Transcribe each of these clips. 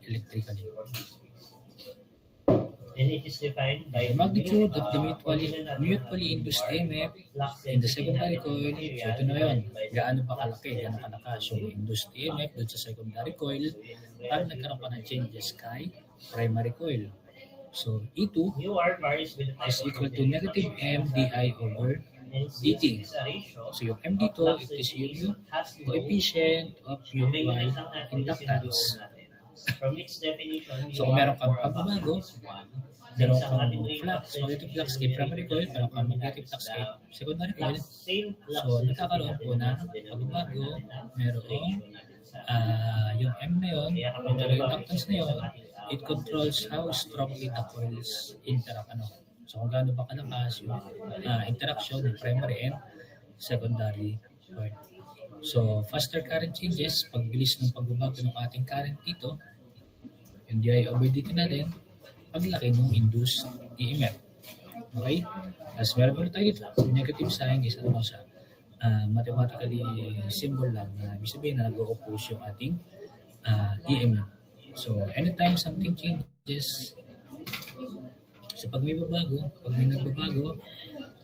electrically. And it is defined by The magnitude of the mutually induced EMF in the secondary coil. So ito na yun, gaano ba kalaki, gaano kalakas yung induced EMF doon sa secondary coil para nagkaroon pa ng changes kay primary coil. So E2 is equal to negative MDI over dt. So yung M dito, it is yung coefficient of mutual inductance. So kung meron kang pagbabago, meron kang flux, positive flux kay primary coil, meron kang negative flux kay secondary coil. So nagkakaroon po ng pagbabago, merong yung M na yun, yung inductance na yun, it controls how strongly the coils interact. So kung gaano ba kalakas yung interaction ng primary and secondary coil. So faster current changes, pagbilis ng pagbabago ng ating current dito, yung di over dt natin, paglaki ng induced EMF. Okay? As meron po tayo dito, negative sign is sa mathematically symbol lang na ibig sabihin na nag-oppose yung ating EMF. So anytime something changes, so pag may nagbabago,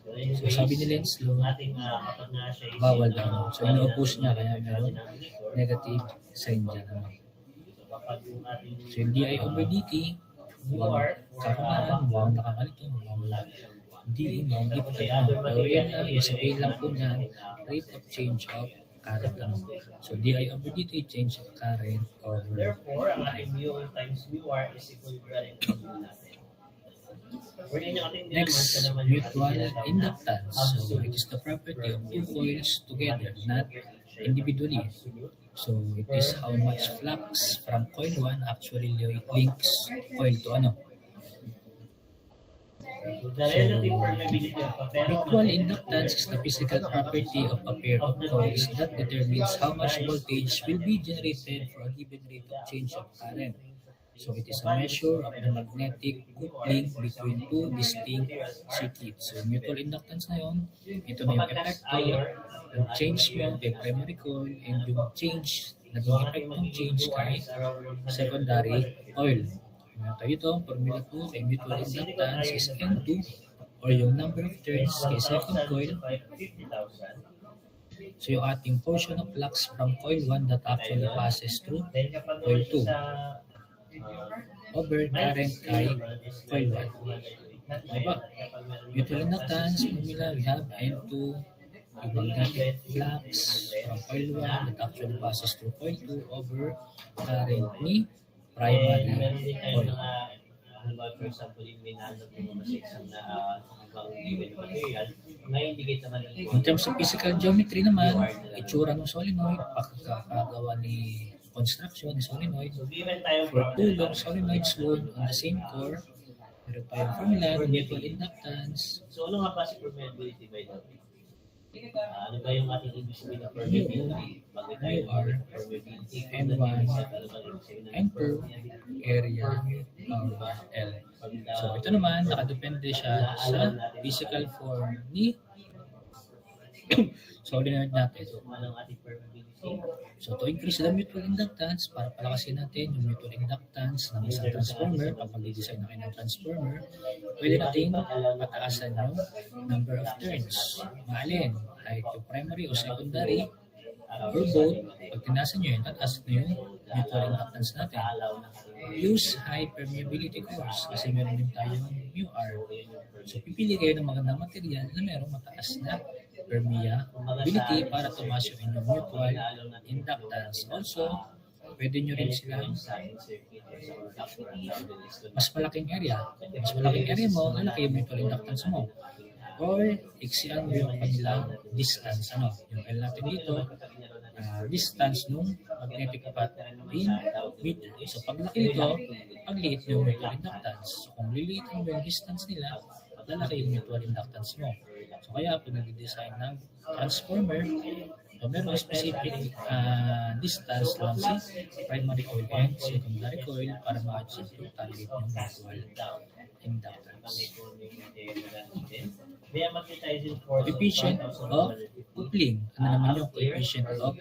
so sabi ni Lenz law, bawal daw. So ino-oppose niya, kaya meron negative sign dyan. So yung di over dt, mukhang nakakalito, di pero yan lang, yung sabihin lang po niya, rate of change of current. So di over dt, change of current over therefore, ang ating mu times mu r is equal to next, mutual inductance. So it is the property of two coils together, not individually. So it is how much flux from coil 1 actually links coil to So mutual inductance is the physical property of a pair of coils that determines how much voltage will be generated for a given rate of change of current. So it is a measure of the magnetic coupling between two distinct circuits. So mutual inductance na yun, ito na yung epekto, yung change mo kay primary coil and yung change, naging effect ng change kay secondary coil. Tayo ito, formula 2 kay mutual inductance is N2 or yung number of turns kay second coil. So yung ating portion of flux from coil 1 that actually passes through coil 2. Over current kay coil 1. Diba? Mutual inductance, formula, we have N2, yung magnetic flux from coil 1 that actually passes through coil 2 over current ni primary coil. For example, yung may nahanap mo sa exam na hanggang given material, na-indicate naman in terms of physical geometry naman, itsura ng solenoid, pagkakagawa ni construction ni solenoid, for two long solenoids wound on the same core, meron pa yung formula ng mutual inductance. So ano nga ba si permeability by the way? Ano ba yung ating ibig sabihin na permeability? Bakit tayo permeability? N1, N2, area over L. So ito naman, nakadepende siya sa physical form ni solenoid natin. So to increase the mutual inductance, para palakasin natin yung mutual inductance ng isang transformer, kapag i-design natin ng transformer, pwede natin pataasan yung number of turns. Maalin, kahit yung primary o secondary, or both, pag tinasan nyo yun, tataas na yung mutual inductance natin. Use high permeability cores kasi meron din tayong μr. So pipili kayo ng magandang material na merong mataas na permeability para tumaas yung inyong mutual inductance. Also, pwede nyo rin silang mas malaking area. Mas malaking area mo, lalaki yung mutual inductance mo. Or, iksian mo yung kanilang distance. Yung L natin dito, distance nung magnetic path in meter. So, paglaki nito, pagliit yung mutual inductance. So, kung liliitin mo yung distance nila, lalaki yung mutual inductance mo. So, kaya pag nag-design ng transformer, so meron specific distance lang si primary coil and secondary coil para ma-achieve yung target ng mutual inductance. They are magnetizing force Coefficient of coupling. Ano naman yung coefficient of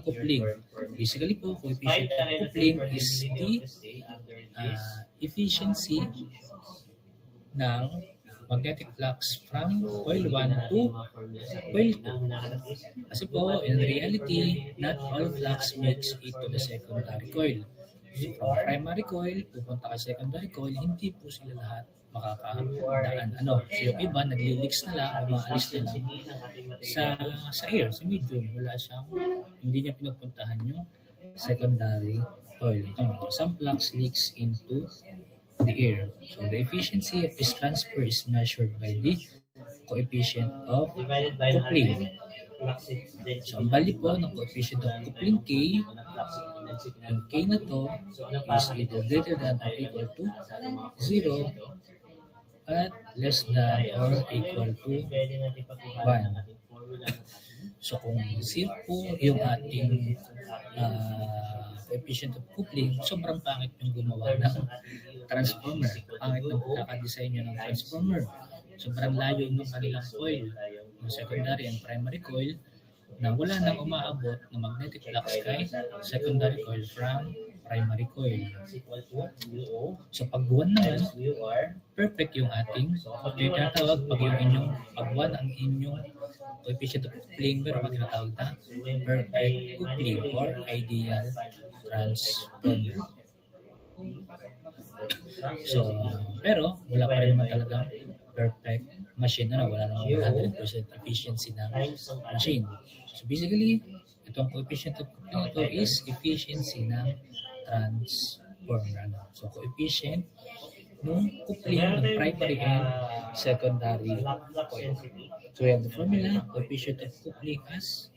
coupling? Basically po, coefficient of coupling is the efficiency ng magnetic flux from coil 1 to coil 2. Kasi po, in reality, not all flux makes it to the secondary coil. So, from primary coil, pupunta ka secondary coil, hindi po sila lahat makakadaan. So, yung iba, nagli-leaks na lang, umaalis na lang sa air, sa medium. Wala siyang, hindi niya pinupuntahan yung secondary coil. Some flux leaks into the air. So the efficiency of this transfer is measured by the coefficient of divided by coupling. So ang value po ng coefficient of coupling K, yung K na to is either greater than or equal to 0 at less than or equal to 1. So kung 0 po yung ating coefficient of coupling, sobrang pangit yung gumawa ng transformer. Pangit ng pagkakadesign nyo ng transformer. Sobrang layo ng kanilang coil, yung secondary and primary coil, na wala nang umaabot ng magnetic flux kay secondary coil from primary coil. So pag 1 naman, perfect yung ating, yung tinatawag pag yung inyong, pag 1 ang inyong coefficient of coupling, pero pag tinatawag na perfect coupling or ideal transformer. So, pero wala pa rin naman talagang perfect machine, wala naman 100% efficiency ng machine. So basically, itong coefficient of coupling ito is efficiency ng transformer. So coefficient ng coupling ng primary and secondary coil. So we have the formula, coefficient of coupling as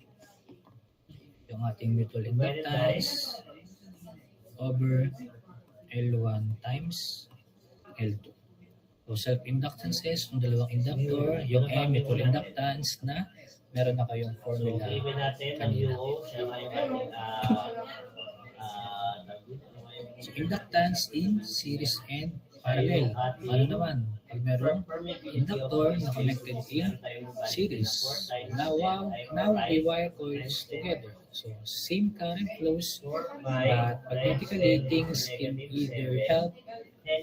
yung ating mutual inductance over L1 times L2. So self-inductances ng dalawang inductor, yung M mutual inductance na meron na kayong formula kanina. So inductance in series and parallel. Ano naman? Pag merong inductor na connected in series. Now we wire coils together. So same current flows, but magnetically things can either help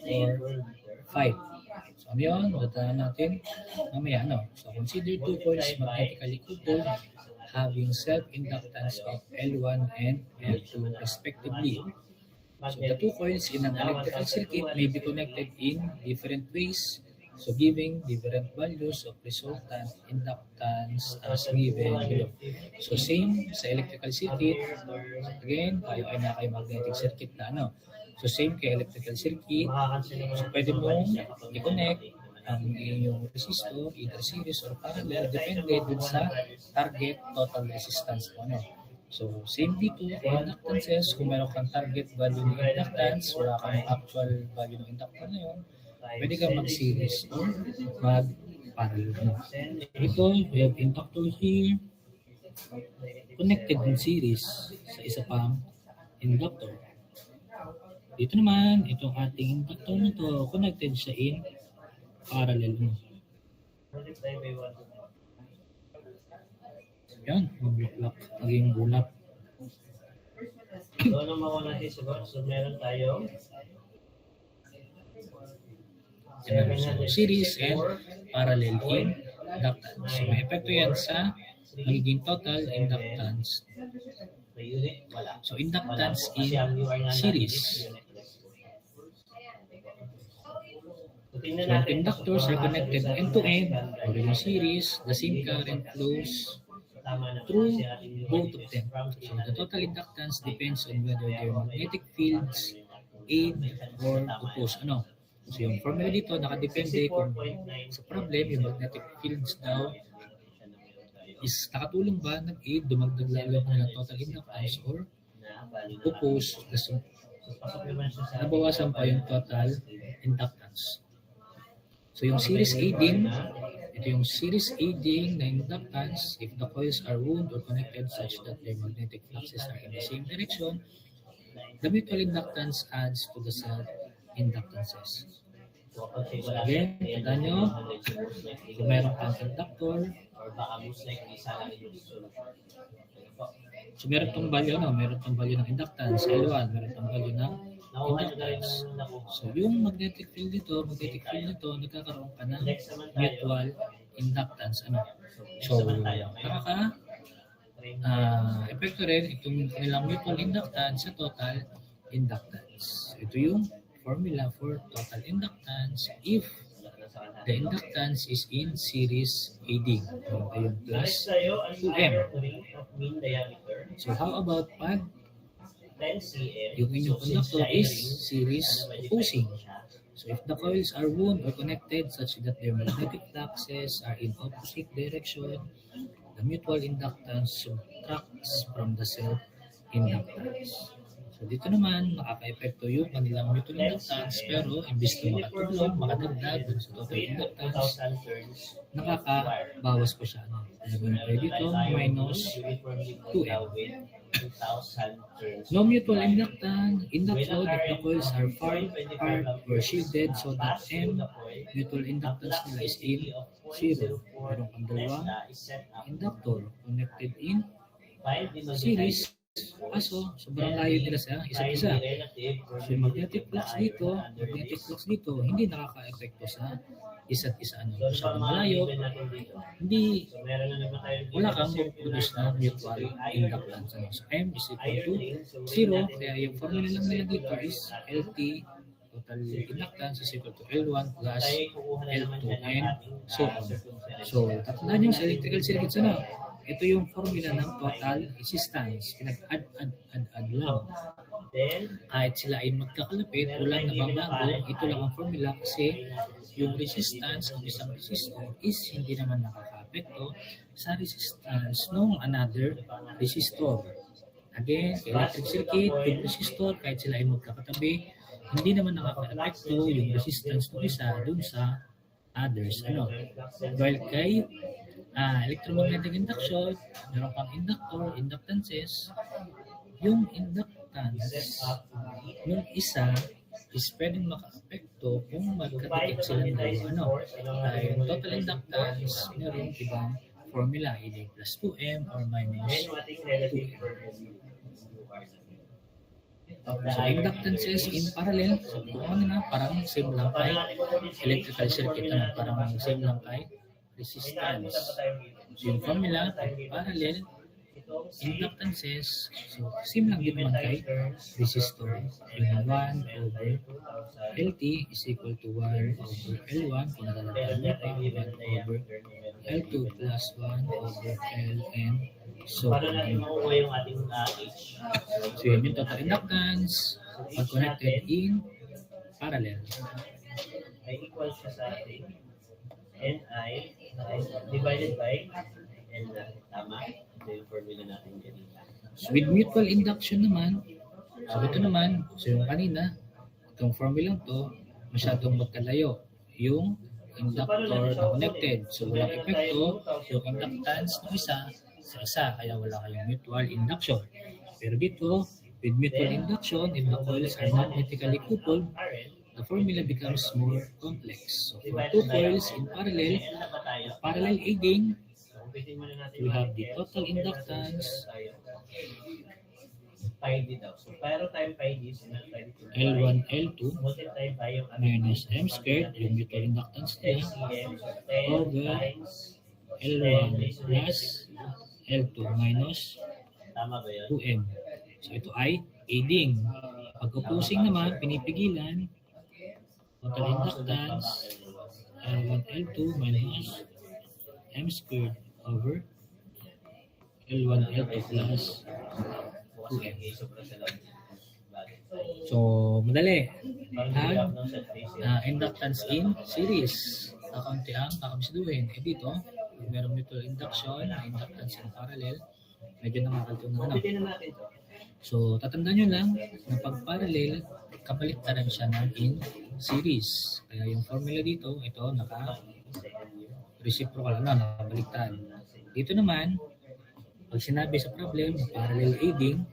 or fight. So ano yun? Datahan natin mamaya. So consider two coils magnetically coupled having self-inductance of L1 and L2 respectively. So the two coils in an electrical circuit may be connected in different ways, so giving different values of resultant inductance as given below. So same sa electrical circuit, again, tayo ay naka-magnetic circuit na So same kay electrical circuit, so pwede mong i-connect ang inyong resistor, either series or parallel, depende dun sa target total resistance mo. So same dito, inductances, kung meron kang target value ng inductance, wala kang actual value ng inductor na yun, pwede kang mag-series or mag-parallel. Ito, we have inductor here, connected in series sa isa pang inductor. Dito naman, itong ating inductor na to, connected siya in parallel. Yan, mag-block, naging bulak. So, ano makuha natin sagot? So, meron tayo series and parallel in inductance. So, may epekto yan sa magiging total inductance. So, inductance in series. So, inductors are connected end-to-end or in series, the same current flows through both of them. So the total inductance depends on whether their magnetic fields aid or oppose. So yung formula dito nakadepende kung sa problem yung magnetic fields daw is nakatulong ba, nag-aid, dumagdag lalo ng total inductance or oppose, kasi nabawasan pa yung total inductance. So yung series aiding, ito yung series aiding na inductance if the coils are wound or connected such that their magnetic fluxes are in the same direction. The mutual inductance adds to the self-inductances. So again, tandaan nyo, kung meron kang inductor, or baka most likely sana rin yung susunod. so meron tong value, meron tong value ng inductance, L1, meron tong value ng Nakuha nyo na rin inductance. ng nakuha. So yung magnetic field dito, nagkakaroon ka ng Next naman tayo. mutual inductance. Next So, naman tayo. epekto rin itong kanilang mutual inductance sa total inductance. Ito yung formula for total inductance if the inductance is in series aiding. So, ayun, Next plus tayo, ang 2M. artery of mean diameter. So, how about pag 10 cm. yung inyong So, since conductor siya ay is ring, series ano ba, opposing? depende siya. So, if the coils are wound or connected such that their magnetic fluxes are in opposite direction, the mutual inductance subtracts from the self-inductance. So, dito naman, makaka-epekto yung kanilang mutual inductance, pero imbis na makatulong, makadagdag dun sa total inductance, 2,000 turns. nakakabawas pa siya. Lagyan kayo dito, minus 2M. 2,000 turns. No mutual inductance, inductance if the coils are far apart or shielded so that M mutual inductance nila is in 0. Meron kang dalawang inductor connected in series. Kaso, sobrang layo nila sa isa't isa. So, magnetic flux dito, hindi nakaka-epekto sa isa't isa. Masyadong malayo, hindi, wala kang produce na mutual inductance. So, M is equal to 0, kaya yung formula lang nila dito is LT, total inductance is equal to L1 plus L2 and so on. So, tatandaan nyo sa electrical circuits, ito yung formula ng total resistance. Pinag-add lang. Kahit sila ay magkakalapit, walang nababago, ito lang ang formula kasi yung resistance ng isang resistor is hindi naman nakaka-apekto sa resistance ng another resistor. Again, electric circuit, yung resistor, kahit sila ay magkakatabi, hindi naman nakaka-apekto yung resistance ng isa dun sa others. While kay electromagnetic induction, meron kang inductor, inductances, yung inductance ng isa is pwedeng maka-apekto kung magkadikit sila ng dalawa. Yung total inductance, meron ibang formula, either plus 2M or minus 2M. So, inductances in parallel, so parang same lang kay electrical circuit, parang same lang kay resistance. So, yung formula, parallel inductances, so same lang din naman kay resistor. Yung 1 over LT is equal to 1 over L1, kung natatandaan nyo pa, 1 over L2 plus 1 over Ln. So, Paano natin makuha yung ating H? So, yun yung total inductance pag connected in parallel. Ay equal siya sa ating Ni divided by N na. Tama? Ito yung formula natin kanina. So, with mutual induction naman, so ito naman, so yung kanina, itong formula to, masyadong magkalayo. Yung inductor na connected. So, walang epekto yung inductance ng isa sa isa, kaya wala kayong mutual induction. Pero dito, with mutual induction, if the coils are magnetically coupled, the formula becomes more complex. So, for two coils in parallel aiding, we have the total inductance pi d daw. So, pero time pi d, so meron tayo dito. L1, L2 Multiply tayo yung minus M squared, yung mutual inductance niya, over L1 plus L2 minus Tama ba yun? 2M. So, ito ay aiding. Pag opposing naman, pinipigilan, total inductance, L1, L2 minus M squared over L1, L2 plus 2M. So, madali. Ang inductance in series. Kakaunti ang kakabisduhin. Dito, meron mutual induction, inductance in parallel. Medyo nakakalto na So, tatandaan nyo lang na pag parallel, kabaliktaran siya ng in series. Kaya yung formula dito, ito, naka-reciprocal na, nakabaliktad. Dito naman, pag sinabi sa problem, parallel aiding,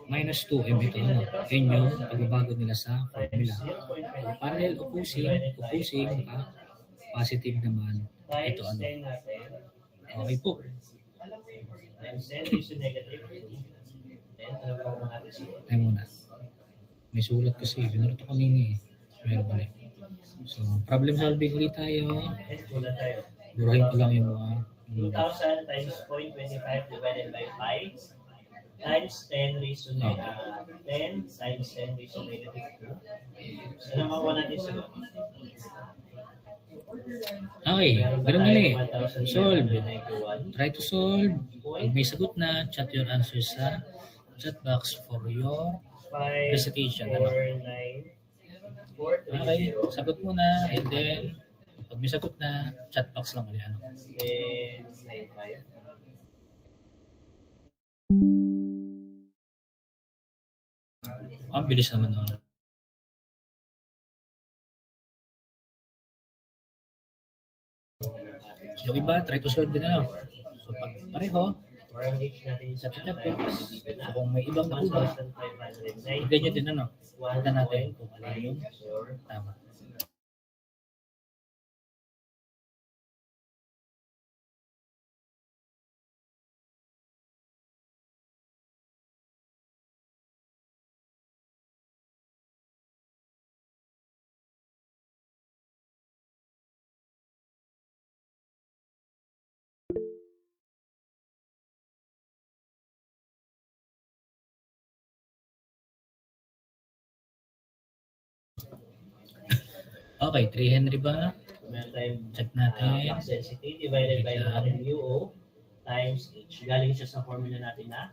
minus 2M ito. Yun yung pagbabago nila sa formula. Parallel opposing, positive naman. Times Ito ano? 10 natin. Okay po. Times 10 raised to negative 2. Then, ano pa ang mga resibo? Tayo muna. May sulat kasi. Binuro ito kanina eh. Meron ulit. So, problem solving ulit tayo. And kulang tayo. Burahin ko lang yung mga 2,000 times 0.25 divided by 5 times 10 raised to 10 times 10 raised to negative 2. So, ano makuha natin sa Okay, ganun ulit. Solve. 1,991. Try to solve. Pag may sagot na, chat your answer sa chat box for your 5, recitation. 4, Ano? 9, 4, 3, Okay, 0. sagot muna and then pag may sagot na, chat box lang ulit. Ano? Then, 9, 5. Ang bilis naman nun. Yung iba, try to solve din ano. So pag pareho, Parang reach natin sa sa chat box, so kung may ibang nakuha, 1,509. ganyan din ano. Tignan natin kung ano yung 4. tama. Okay, 3 Henry ba? Meron tayong Check natin. flux density divided by natin UO times H. Galing siya sa formula natin na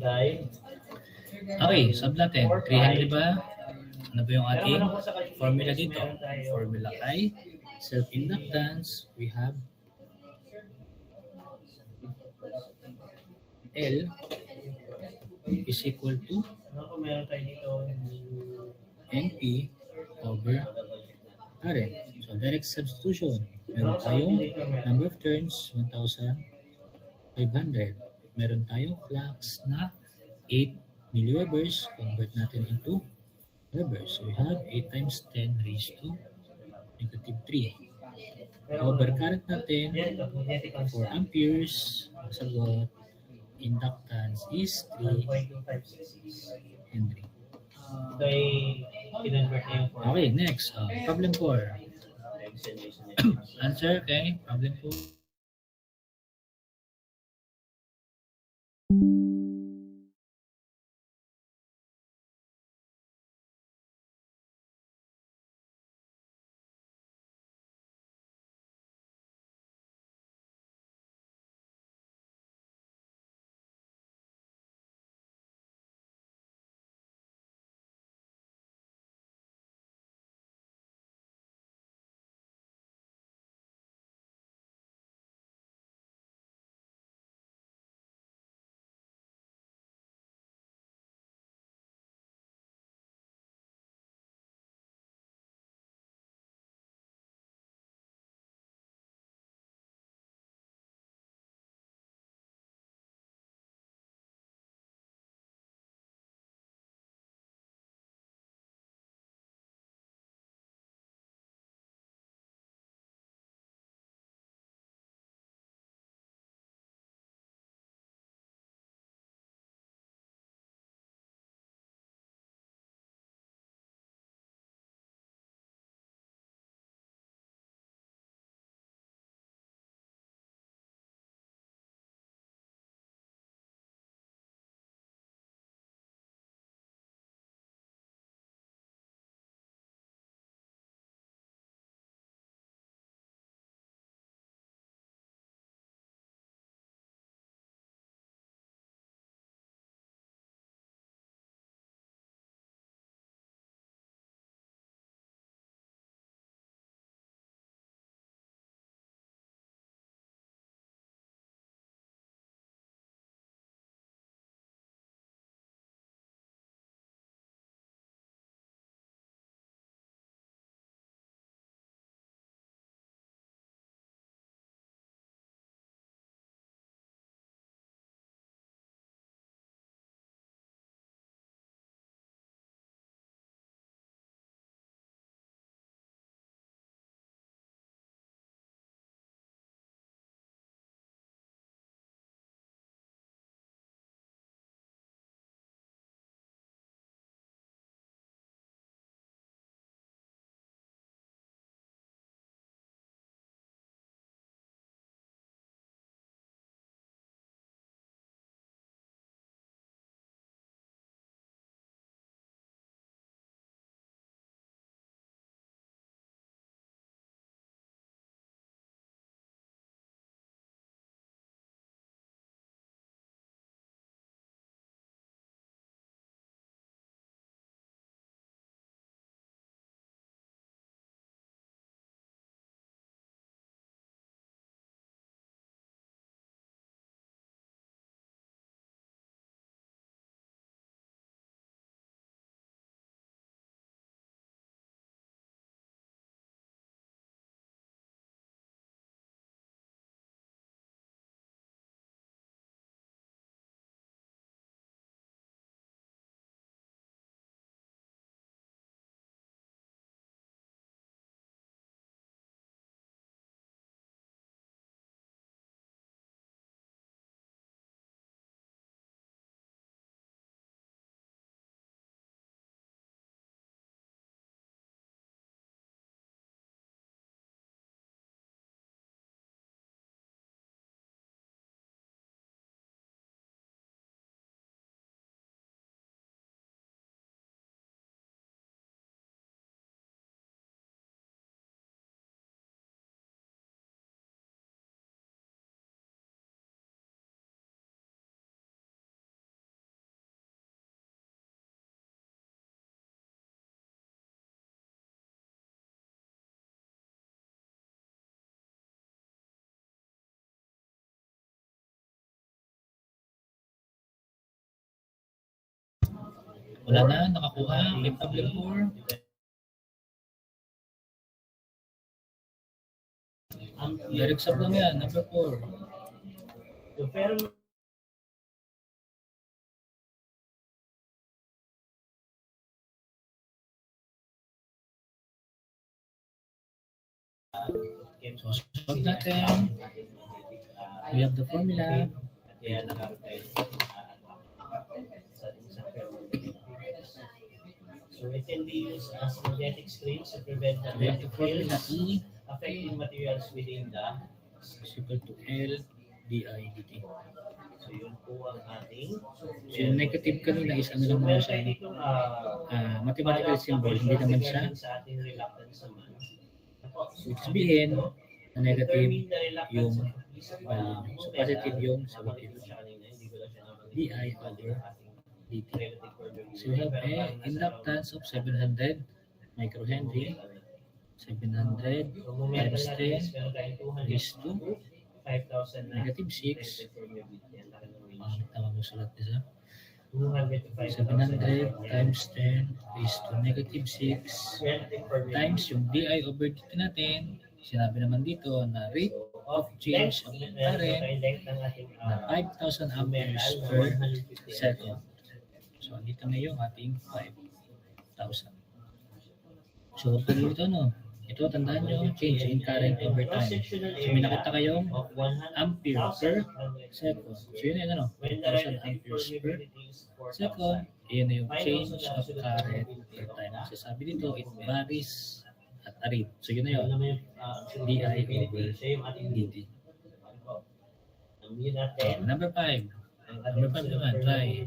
by Okay, solve natin. 300 ba? Ano ba yung ating formula dito? Formula ay self-inductance. We have L is equal to ano kung meron tayo dito NP over Rn. So, direct substitution. Meron tayong number of turns, 1,500. Meron tayong flux na 8 milliwebers. Convert natin into webers. So, we have 8 times 10 raised to negative 3. Over current natin, yan, magnetic 4 constant amperes. Sagot, inductance is 3 1.2566. Henry. Ito ay kinonvert na yung formula. Okay, next. Problem 4. Answer, okay? Problem 4. Wala na, nakakuha. May problem 4. Direct sub lang yan, number 4. So, pero So, solve natin. We have the formula. So it can be used as magnetic screens to prevent We have the magnetic formula fields E affecting materials within the. is equal to L di dt. So yun po ang ating. So, yung negative kanina is ano lang naman siya, mathematical symbol, hindi naman siya. Sa ating reluctance naman. Ibig sabihin, na negative yung value. So, positive yung sagutin. di over dt. So, we have a inductance of 700 microhenry. 700 times 10 is to 5,000 na. negative 6. Tama mo sulat nila. 200 to 700 times 10 is to negative 6 times yung di over dt natin. Sinabi naman dito na rate of change of the current na 5,000 amperes per second. So, dito na yung ating 5,000. So, tuloy ito, no? Ito, tandaan nyo, change in current over time. So, may nakita kayong ampere per second. So, yun yun, ano? 5,000 amperes per second. Yun na yung change of current per time. So, sabi dito, it varies at a rate. So, yun na yun. di over dt. Number 5. Number 5 naman, try.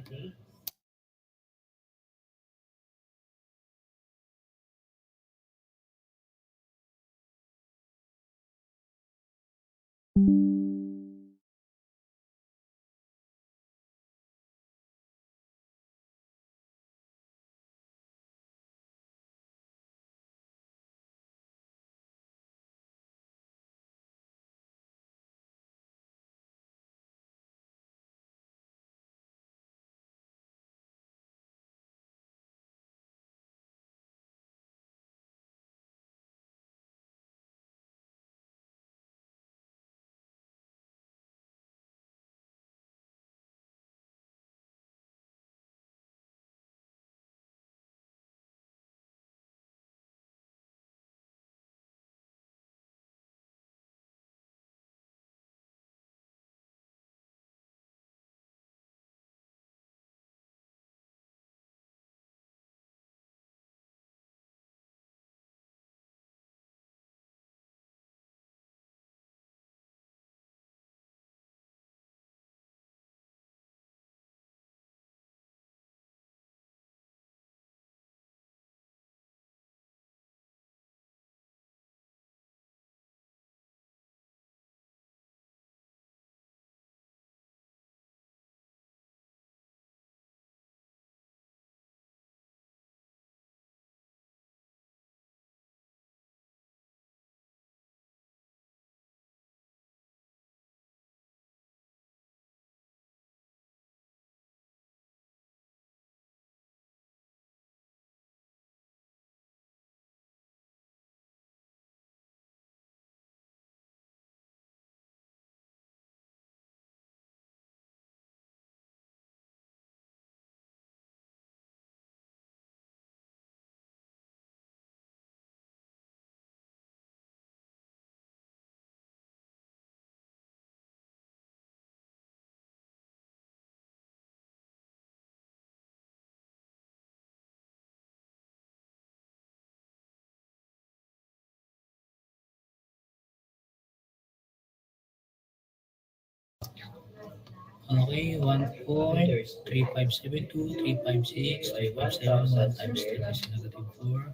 Okay, 1.3572, 356, 3571 times 10 is negative 4.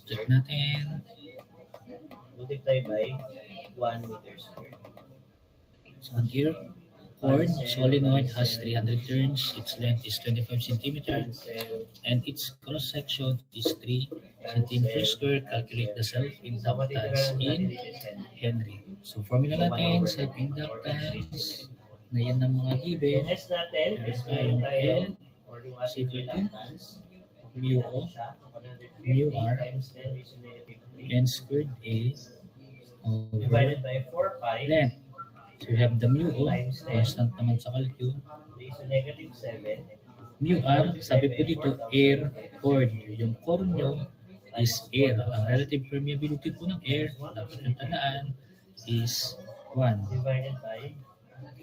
Check natin. Multiply by 1 meter squared. So here, cord solenoid has 300 turns. Its length is 25 centimeters and its cross section is 3 centimeters square. Calculate the self-inductance in Henry. So formula natin, self-inductance na yan ng mga given. S natin is Meron tayong L or yung ating equal to reluctance, mu O, mu R, times 10 raised to negative 3 n squared A over divided by 4 pi length. So you have the mu O, constant naman sa calcu. raised to negative 7 Mu R, sabi po dito, air core. Yung core nyo is air. Ang relative permeability po ng air, dapat yung tandaan, is 1. divided by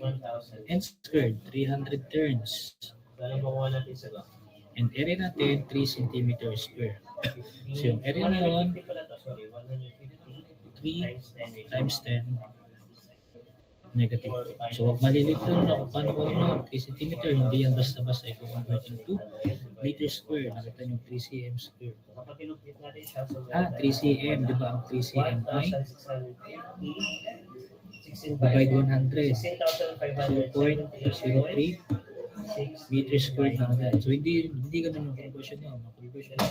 1,000. N squared, 300 turns. So, ano makuha natin sa ba? And area natin, 3 cm square. So yung area na yun, 150 pala to, sorry, 150 3 times 10 negative. So wag malilito na kung paano ko yun, 3 cm, hindi yan basta-basta i-convert into meter square. Nakita nyo 3 cm square. Kapag kinupit natin siya, so 3 cm, di ba ang 3 cm ay 1,650 divide 100. 16,573 0.03 meter square na agad. So hindi ganun yung conversion nyo. Ang conversion nyo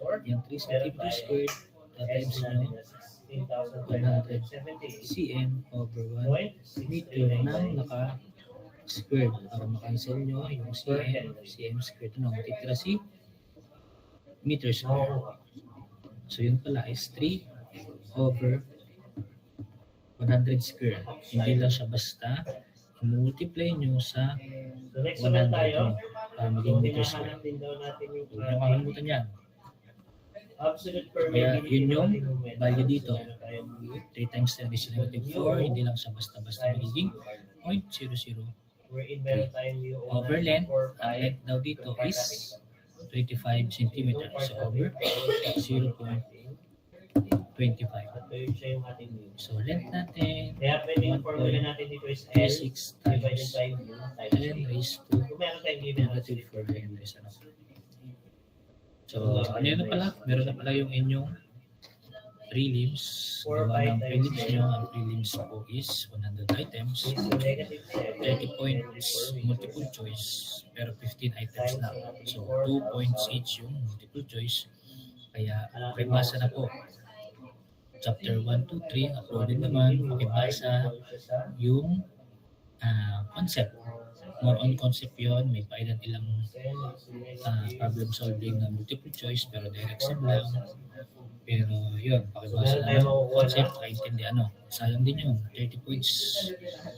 dapat yung 3 cm square times nyo 100 cm over 1 meter ng naka-squared para makancel nyo yung cm squared. Ano, matitira si meter square. So yun pala is 3 over 100 square. Hindi lang siya basta multiply nyo sa So next naman 100 tayo. para maging meter square. Hinahanap din daw natin yung Huwag nyo kakalimutan yan. absolute Kaya permeability yun yung ng moment. value dito. Meron tayong mu. 3 times 10 raised to negative 4, hindi lang siya basta-basta magiging 0.00. Wherein meron tayong mu Over length, or ang length daw dito is 25 cm. So over 0.25. At yun siya yung ating mu. So length natin, Kaya pwede yung formula natin dito is L 26 divided times by mu times 10 3. raised to Kung meron tayong given negative 4 Henry. So ano yun na pala? Meron na pala yung inyong prelims. Gawa ng prelims nyo. Ang prelims po is 100 items. is to negative 7. 30 points multiple choice pero 15 items lang. So 2 points each yung multiple choice. Kaya pakibasa na po. Chapter 1, 2, 3 uploaded naman. Pakibasa yung concept. More on concept yun. May pailan-ilang problem solving na multiple choice pero direct sum lang. Pero yun, pakibasa na yung concept. Kaintindi ano. Sayang din yun. 30 points.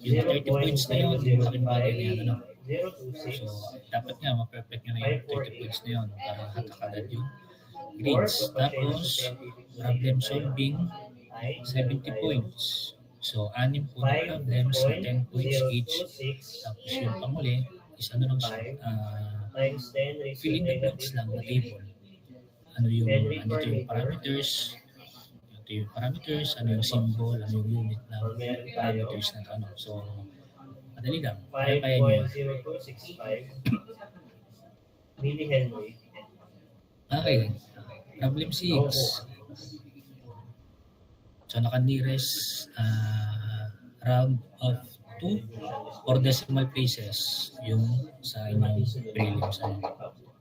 Yung 30 points na yun, yung malaking bagay na yun. Ano. 0 to 6. So, dapat nga, ma-perfect nyo na yung 30 points na yun para hatak agad yung grades. Tapos, problem solving, 70 points. So, 6 po na problems na 10 points each. Tapos yung panguli, is ano lang siya, Times 10 raised to filling the blanks negative lang na 3. table. Ano yung parameters, ito yung parameters, ano yung symbol, ano yung unit na parameters na ano. So, madali lang. Kaya nyo. 5.0265 millihenry. Okay. Problem 6. So, naka-nearest round of 2 or decimal places yung sa inyong prelims.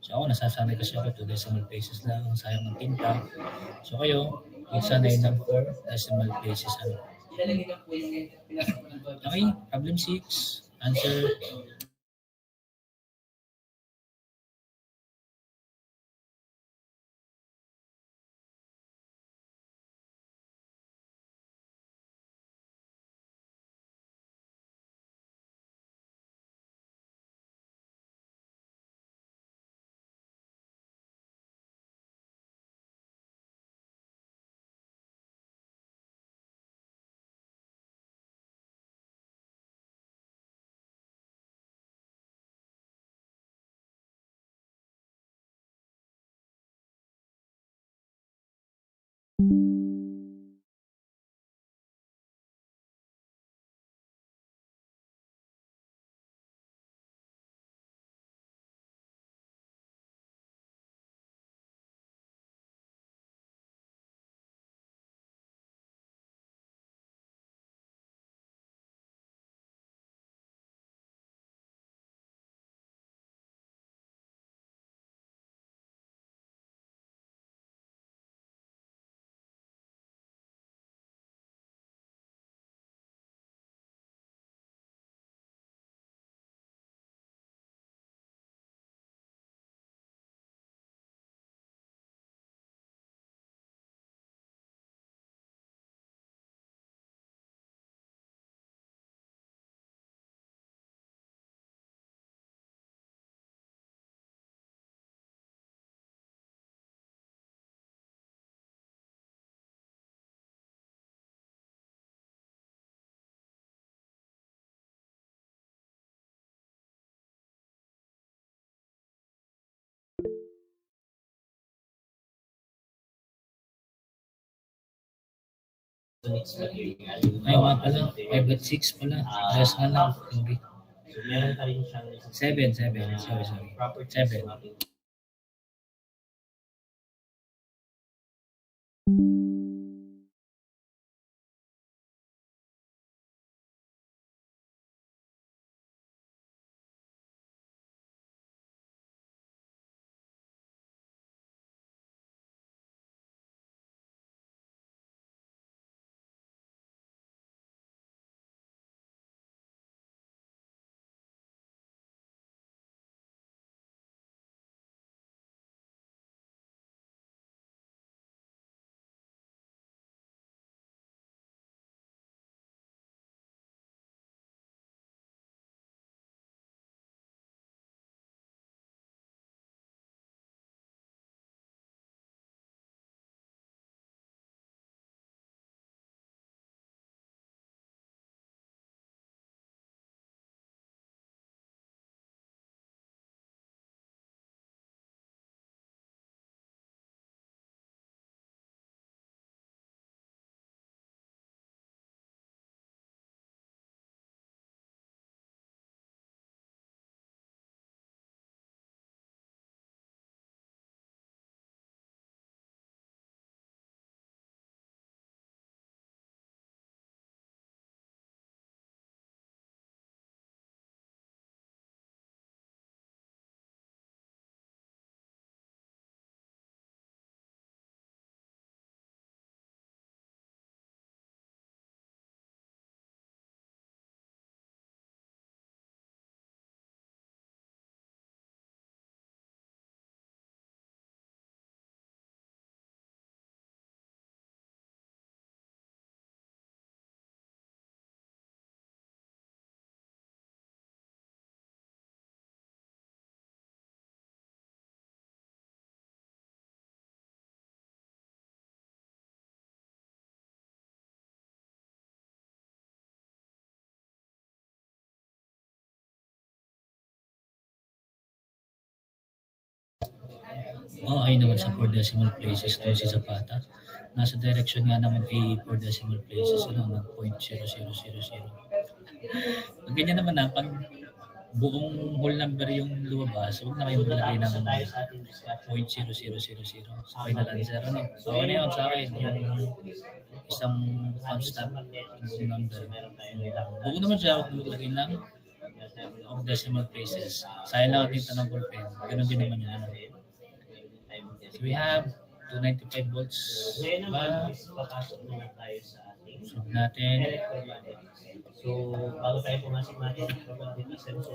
So, ako nasasanay kasi ako 2 decimal places lang. Sayang ng tinta. So, kayo, magsanay ng 4 decimal places. Okay, problem 6. Answer needs material. Ay, nga pala. 5 at 6 pala. Rest na lang. Okay. So, meron pa rin siyang 7. Sorry. properties 7. ng ating Ay naman sa 4 decimal places to si Zapata. Nasa direction nga naman kay 4 decimal places, ng .0000. Pag ganyan naman pag buong whole number yung lumabas, huwag na kayong maglagay ng tapos na tayo sa ating discussion. .0000. So, okay na lang, sir. So, okay na yun sa akin. Yung isang constant buong number. Huwag naman siya, huwag maglagay ng decimal places. Sayang lang ating tanong ballpen. Ganun din naman yun. So we have 295 volts. Ngayon naman, papasok naman tayo sa ating Solve natin. electromagnet. So, bago tayo pumasok natin sa electromagnetism, so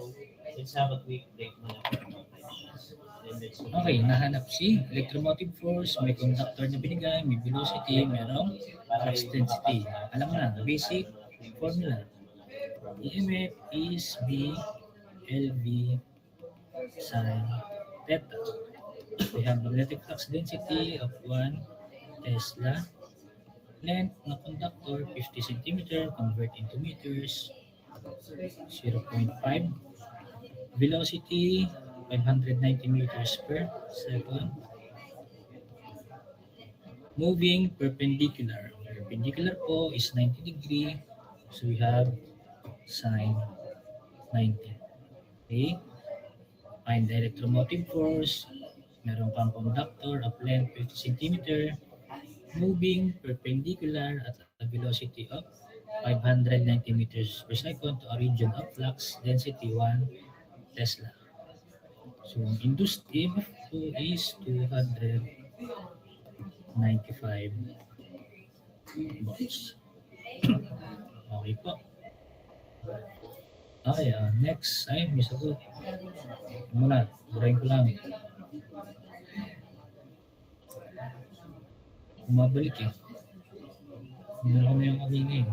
let's have a quick break muna for about 5 minutes. Then let's go. Okay, nahanap si electromotive force, may conductor na binigay, may velocity, merong flux density. Alam mo na, basic formula. EMF is B LV sin theta. We have magnetic flux density of 1 Tesla. Length ng conductor 50 cm, convert into meters 0.5. Velocity 590 meters per second. Moving perpendicular. Perpendicular po is 90 degree. So we have sine 90. Okay? Find the electromotive force. Meron pang conductor of length 50 cm. Moving perpendicular at a velocity of 590 meters per second to a region of flux density 1 Tesla. So, induced EMF po is 295 volts. Okay po. Okay, next. Ay, may sagot. Muna, burahin ko lang. Bumabalik eh. Meron ko na yung kanina eh.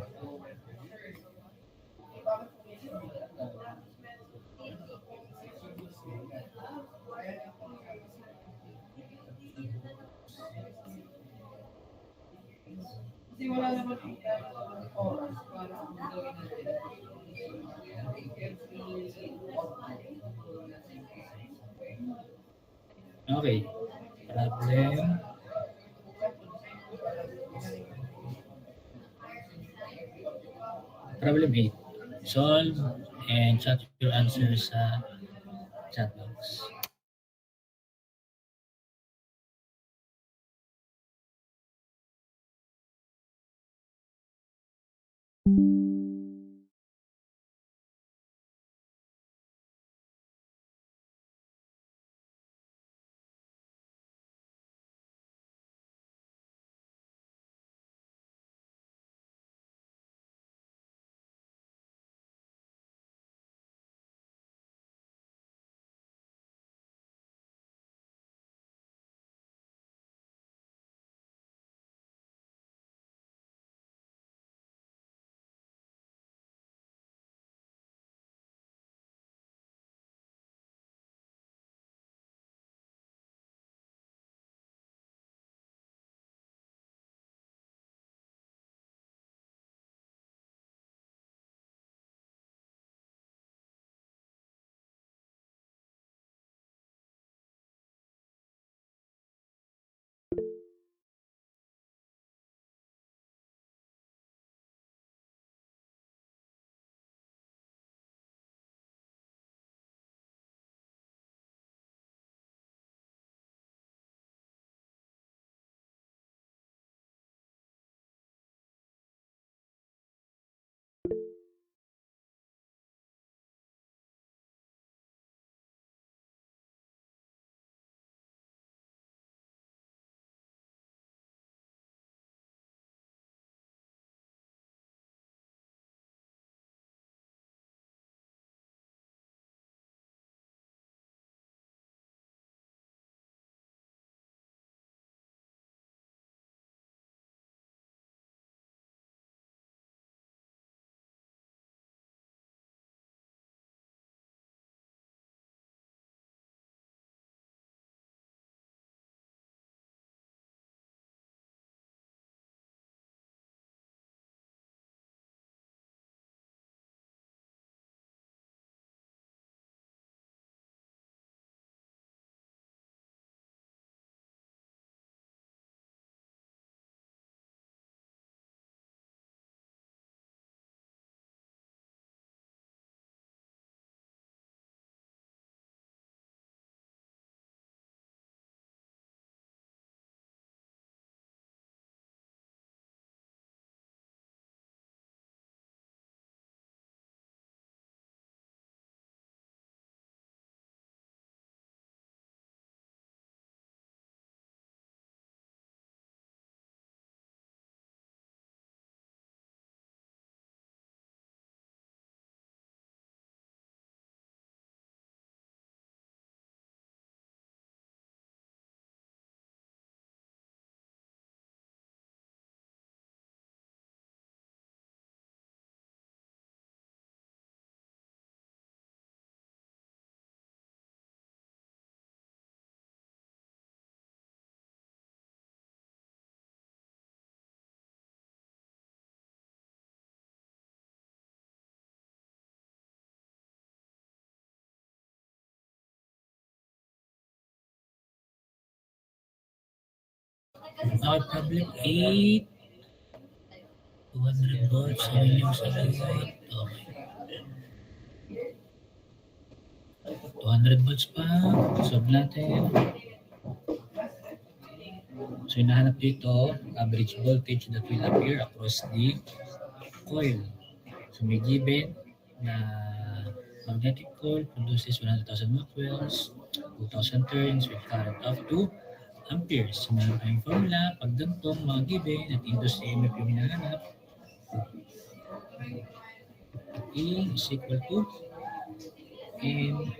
Kasi wala naman oras para kung gawin natin. Okay. Problem Problem 8. Solve and chat your answers sa chat box. Our problem 8. 200 volts ang inyong sagot. Okay. 200 volts pa. Solve natin. So, hinahanap dito, average voltage that will appear across the coil. So, may given na magnetic coil produces 100,000 Maxwells, 2,000 turns with current up to amperes. So, meron tayong formula. Pag gantong mga given at industry EMF yung hinahanap, E is equal to M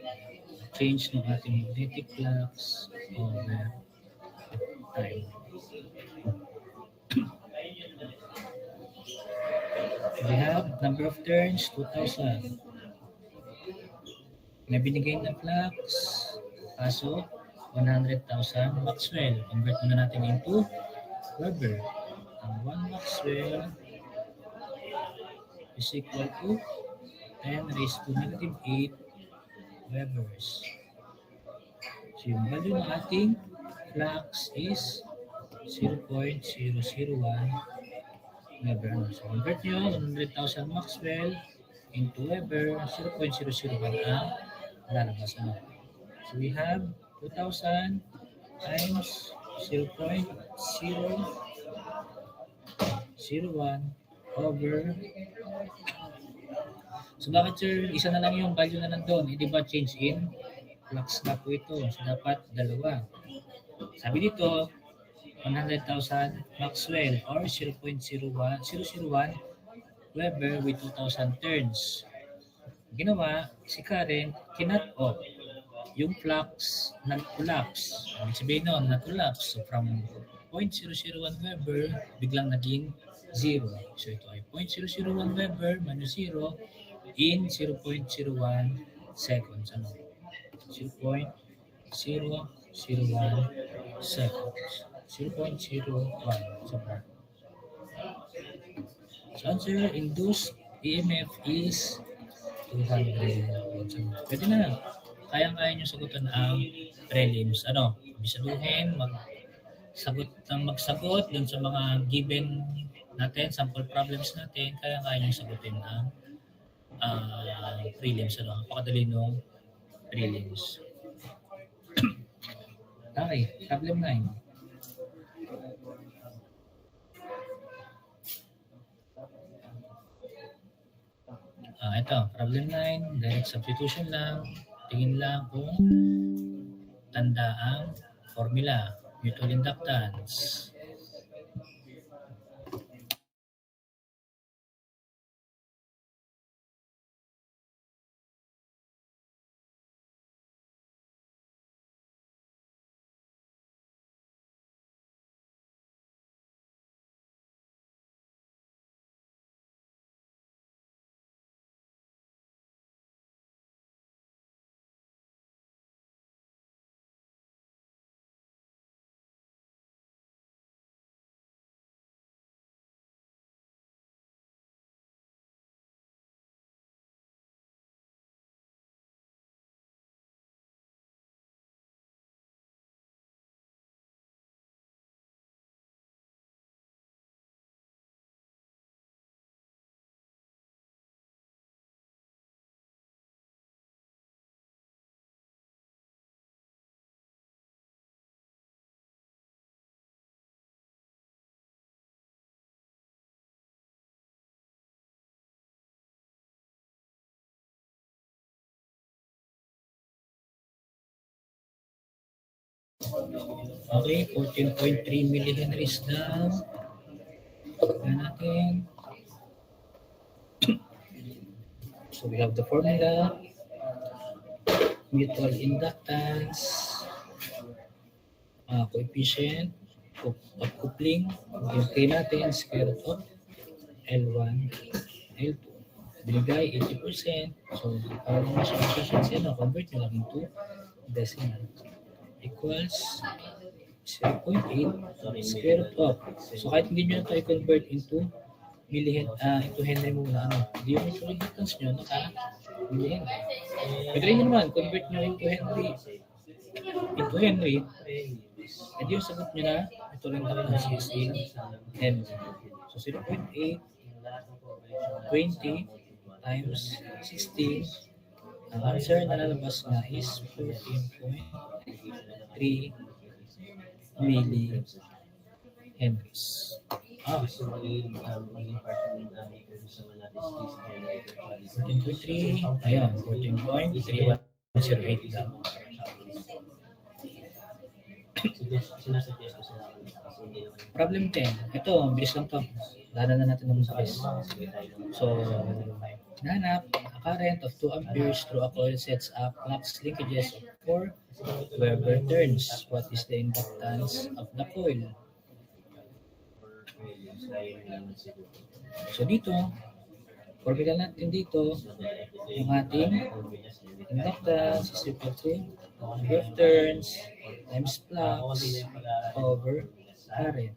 change ng ating magnetic flux over time. We have number of turns, 2,000. May binigay na flux, kaso 100,000 Maxwell. Convert muna natin into Weber. Ang 1 Maxwell is equal to 10 raised to negative 8 Webers. So yung value ng ating flux is 0.001 Weber. So, convert nyo, 100,000 Maxwell into Weber, 0.001 ang lalabas. Ano? So, we have 2,000 times 0.001 over. So, bakit sir, isa na lang yung value na nandun? Hindi ba change in? Flux na po ito. So, dapat dalawa. Sabi dito, 100,000 Maxwell or 0.001 Weber with 2,000 turns. Ginawa, si Karen, kinat off yung flux nag-collapse. Ibig sabihin nun, nag-collapse. So from 0.001 Weber, biglang naging 0. So ito ay 0.001 Weber minus 0 in 0.01 seconds. Ano? 0.001 seconds. 0.01. So answer, induced EMF is 200. Pwede na. Kaya-kaya nyo sagutan ang prelims. Ano? Ibig sabihin, magsagot dun sa mga given natin, sample problems natin, kaya-kaya nyo sagutin ang prelims. Ano? Napakadali nung prelims. Okay, problem 9. Ito, problem 9, direct substitution lang. Tingin lang kung tanda ang formula, mutual inductance. Okay, 14.3 millihenries daw. Tignan natin. So we have the formula, mutual inductance, coefficient of coupling, yung K natin, square root of L1, L2. Binigay 80%. So, para naman siya efficiency, convert nyo lang into decimal. Equals 0.8 square root of. So, kahit hindi nyo ito i-convert into into Henry muna, hindi yung mutual inductance nyo, naka-millihenry. Pwede rin nyo naman, convert nyo into Henry. Edi yung sagot nyo na, ito rin inductance is in Henry. So, 0.8, 20 times 16, ang answer na lalabas na is 14.3 millihenries. So, 14.3, ayan, 14.3108 lang. Problem 10. Ito, bilis lang to. Dala na natin ng bilis. So, nanap, a current of 2 amperes through a coil sets up flux linkages of 4 Weber turns. What is the inductance of the coil? So dito, formula natin dito, yung ating inductance is equal to number of turns times flux over current.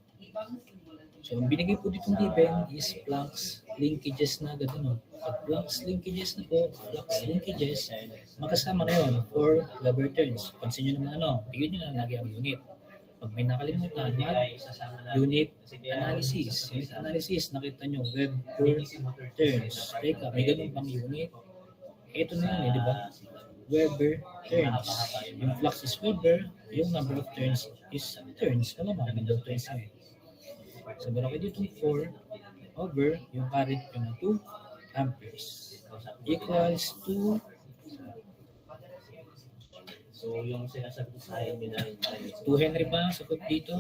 So, ang binigay po ditong given is flux linkages na agad. Pag flux linkages na po, magkasama na yun for Weber turns. Pansin nyo naman bigyan nyo na lagi ang unit. Pag may nakalimutan, Hindi ay isasama natin. unit Kasi kaya- analysis. Unit analysis, nakita nyo, Weber turns. Teka, may ganun pang unit. Ito na yun, di ba? Weber turns. Yung flux is Weber, yung number of turns is turns. Malamang, number of turns na yun. So, meron kayo dito 4 over yung current ko na 2 amperes equals to So, yung sinasabi sa akin, 2 Henry ba? Sagot dito.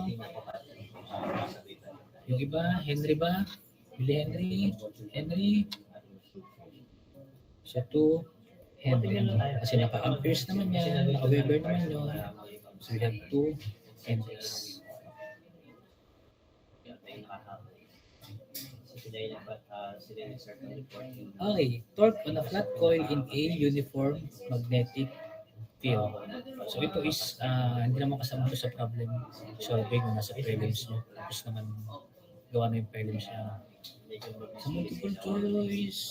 Yung iba, Henry ba? Billy Henry. So, 2 Henry. Kasi naka-amperes naman yan, naka-Weber naman yun. So, we have 2 Henrys. Okay, torque on a flat coil in a uniform magnetic field. So ito is, hindi naman kasama ito sa problem solving na nasa prelims nyo. Tapos naman gawa na yung prelims nyo. Sa multiple choice,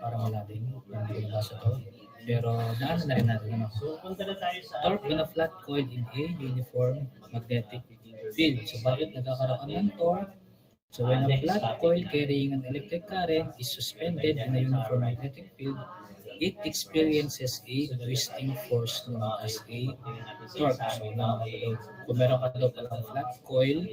parang wala din. Hindi ko nabasa to. Pero daanan na rin natin. Ano? So, punta na tayo sa Torque on a flat coil in a uniform magnetic field. So bakit nagkakaroon ng torque? So when a flat coil carrying an electric current is suspended in a uniform magnetic field, it experiences a twisting force known as a torque. So kung meron ka daw palang flat coil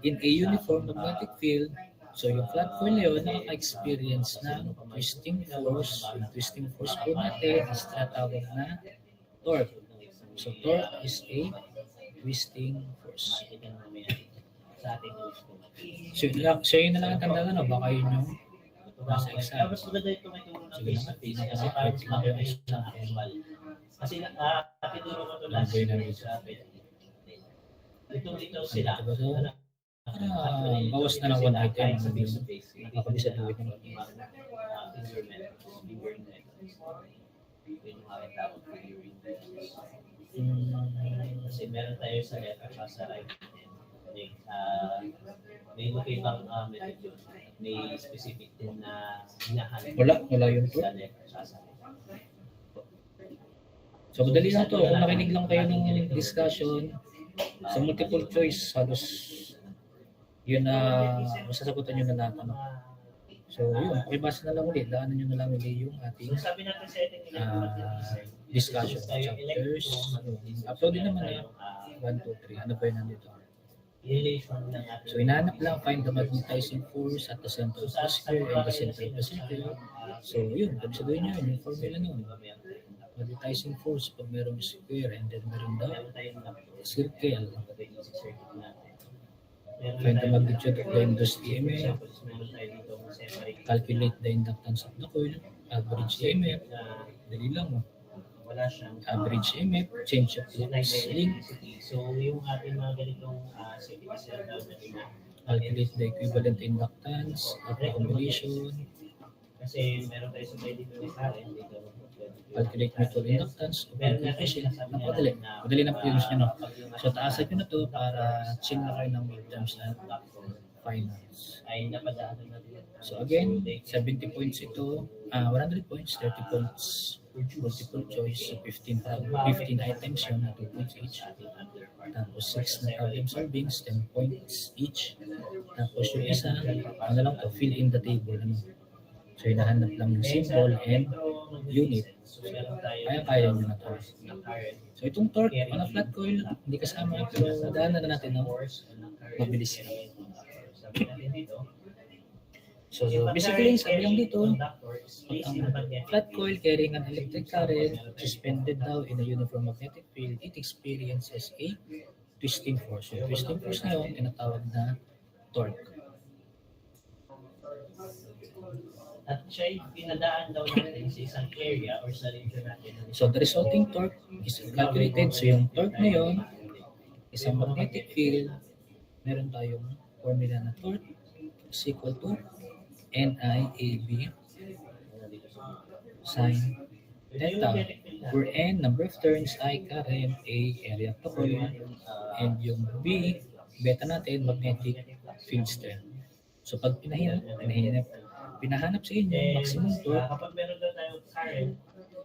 in a uniform magnetic field, so yung flat coil na yun, nakaka-experience ng twisting force. Yung twisting force po natin is tinatawag na torque. So torque is a twisting force. So yun na lang ang tandaan, no? Baka yun yung nasa exam. Mas maganda ito may turo ng Sige na, face hindi na kasi kasi parang lang yung yung exam. actual. Kasi tinuro ko ito Ano last ba yun year ang sa dito sila. Ano ba ito? Bawas na lang 1 item. Nakakabisa duwit na lang. Kasi meron tayo sa left at sa right. May ibang method yun. May specific din na hinahanap. Wala yung to. Sa left at sa right. So madali lang to. Kung nakinig lang kayo ng discussion, sa multiple choice, halos yun na masasagutan nyo na lahat. Ano? So yun, pakibasa na lang ulit. Daanan nyo na lang ulit yung ating So sabi natin sa ating discussion chapters. Upload din naman na 1, 2, 3. Ano ba yun nandito? relation ng ating So hinahanap lang, find the magnetizing force at the center of the sphere and the center of the circle. So yun, sabihin nyo yun, yung formula nun. Magnetizing force pag merong sphere and then meron daw circle. Find the magnitude of the induced EMF. Calculate the inductance of the coil. Average EMF. Dali lang mo. Wala siyang Average EMF. Change of flux link. So yung ating mga ganitong series na Calculate the equivalent inductance of the combination. kasi meron tayo sa pwede ko ni Karen dito. Calculate mutual inductance of the coefficient. Napakadali. Madali na po yun nyo, no? So taasan nyo na to para chill na kayo ng midterms at finals. Ay napadaanan natin. So again, 70 points ito, 100 points, 30 points, multiple choice, so 15 items yun, 2 points each. Tapos 6 na problem solvings, 10 points each. Tapos yung isa, ano lang to, fill in the table. Ano? So hinahanap lang yung symbol and unit. Kaya nyo na to. So itong torque on a flat coil, hindi kasama, pero daanan na natin ng mabilis yan. So basically, sabi lang dito, ang flat coil carrying an electric current suspended daw in a uniform magnetic field, it experiences a twisting force. So twisting force na yun, tinatawag na torque. At siya pinadaan daw natin sa isang area or sa region natin. So the resulting torque is calculated. So yung torque na yun, isang magnetic field, meron tayong formula na torque is equal to NIAB sine theta, where N, number of turns, I, current, A, area of the coil, and yung B, beta natin, magnetic field strength. So pag pinahanap sa inyo, maximum torque, Kapag meron daw tayong current,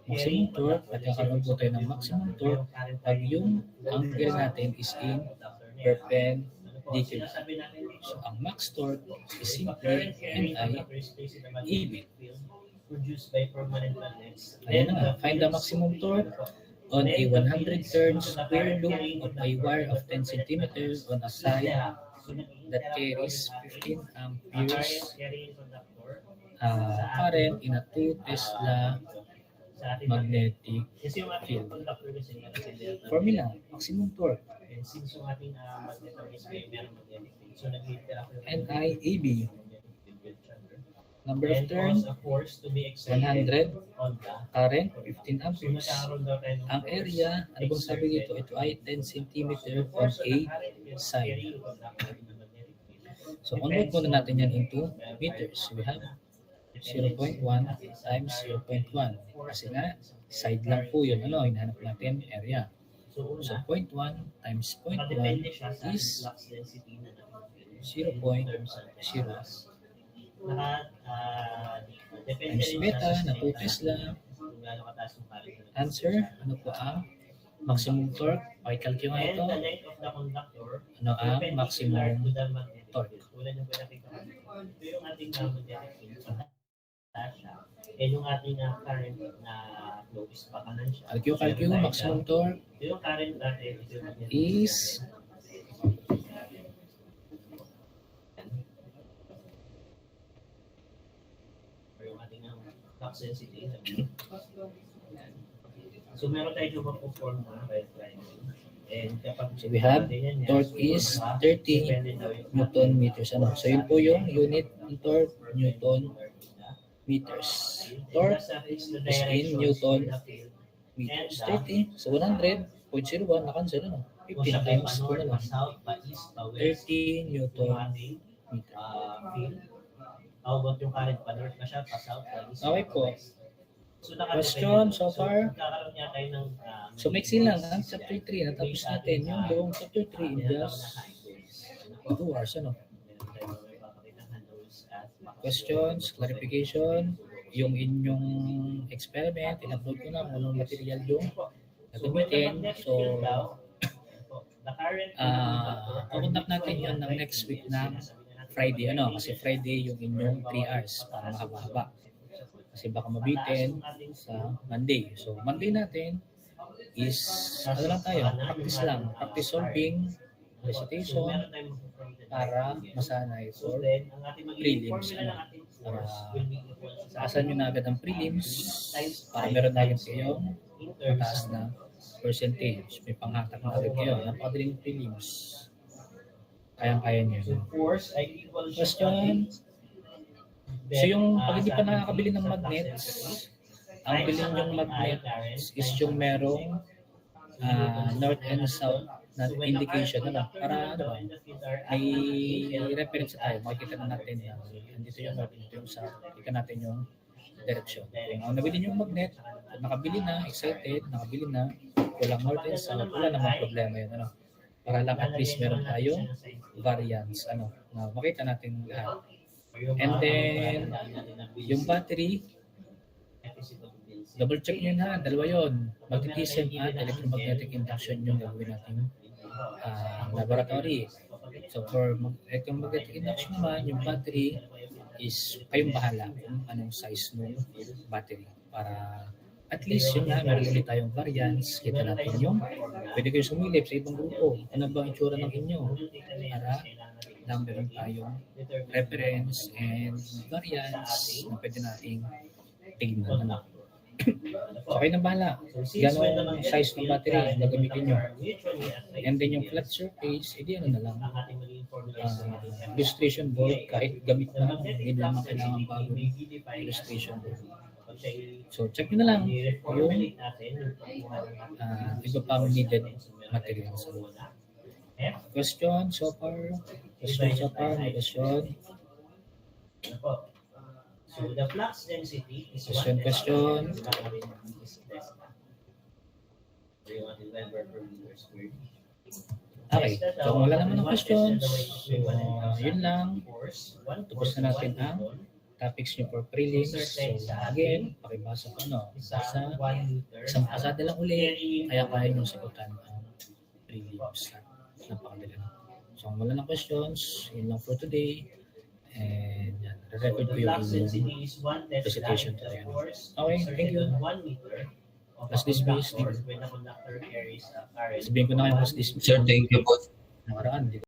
maximum torque, at kakaroon po tayo ng maximum torque pag yung angle natin is in perpendicular. So, ang max torque is simply NI EB. Produced by permanent magnets. Ayan na nga, find the maximum torque on a 100 turns square loop of a wire of 10 cm on a side that carries 15 amperes current in a 2 Tesla magnetic field. Formula, maximum torque, And since yung ating magnetar is may meron magnetic field, so nag-interact yung NIAB. Number of and turns, cause a force to be excited 100. on the Current, 15 so amperes. nagkakaroon daw tayo ng Ang area, ano bang sabi dito? Ito ay 10 cm on a side. So, convert muna natin yan into meters. We have 0.1 times 0.1. Kasi nga, side lang po yun. Ano, hinahanap natin area. So, So, una, 0.1 times 0.1 depende siya sa is flux density na 0.0 depende times rin beta siya sa na 2 Tesla. kung gaano kataas yung current. Answer, ano po ang maximum torque? Pakicalculate nga And ito. the length of the conductor Ano ang perpendicular maximum to the magnetic torque? field. Tulad ng pinakita ko. Ito yung ating magnetic field. Pataas siya. And yung ating current na flow is pakanan siya. Calculate, maximum torque Ito yung current natin. Ito yung magnetic is or yung ating flux density. So meron tayo yung mag-perform na right triangle. And kapag So we have natin yan, torque is 30 depende daw yung Newton meters. Ano? So yun po yung unit ng torque, Newton meters. Torque is in Newton meters. 30. So 100.01 na-cancel. Ano? 15 times ko na lang. 30 Newton meter. field. How about yung current pa north ba siya, pa south, pa east? Okay po. So, Question so far? Nagkakaroon niya tayo ng So mixin lang ang chapter 3. Natapos natin yung buong chapter 3 in just 2 hours. Ano? Questions, clarification, yung inyong experiment, in-upload ko na kung anong material yung gagamitin. So, papuntak natin yun ng next week na Friday. Ano? Kasi Friday yung inyong 3 hours para mahaba-haba. Kasi baka mabitin sa Monday. So, Monday natin is, ano lang tayo, practice lang. Practice solving, recitation, para masanay for prelims. Ano? Para paasan nyo na agad ang prelims, para meron na agad kayong mataas na percentage. May panghatak na agad kayo. Napakadaling prelims. Kayang-kaya nyo. Question? So yung pag hindi pa nakakabili ng magnets, ang bilhin yung magnets is yung merong north and south na indication, ano, para ano, may reference tayo, makikita na natin na dito yung north, dito yung south, makikita natin yung direction. Kung ang nabili yung magnet, nakabili na, excited, nakabili na, walang north and south, wala namang problema yun, ano. Para lang at least meron tayong variance, ano, na makita natin lahat. And then, yung battery, double check nyo na, dalawa yun. Magnetism at electromagnetic induction yung gagawin natin laboratory. So for electromagnetic induction naman, yung battery is kayong bahala kung anong size ng battery. Para at least yun nga, meron ulit tayong variance, kita natin yung pwede kayo sumilip sa ibang grupo. Ano ba ang itsura ng inyo? Para lang meron tayong reference and variance na pwede nating tignan. Ano? So kayo na bahala. Ganong size ng battery ang gagamitin nyo. And then yung flat surface, edi ano na lang. Illustration board, kahit gamit na, hindi naman kailangan bagong illustration board. So check nyo na lang yung iba pang needed materials. Question so far? Question so far? May question? So the flux density is Question. Okay, so wala naman ng questions. So yun lang. Tapos na natin ang topics nyo for prelims. So, again, pakibasa ko, Isa, Basta 1 liter. isang pasada lang uli, kaya kaya nyo sagutan ang prelims. Napakadali lang. So, kung wala ng questions, yun lang for today. And yan, re-record ko The yung flux density is 1 Tesla presentation into the today. force Okay, thank you. exerted on 1 meter of Plus a this base, conductor when the conductor carries a current. sabihin ko na kayo, plus this. Sir, thank you po. Nakaraan, di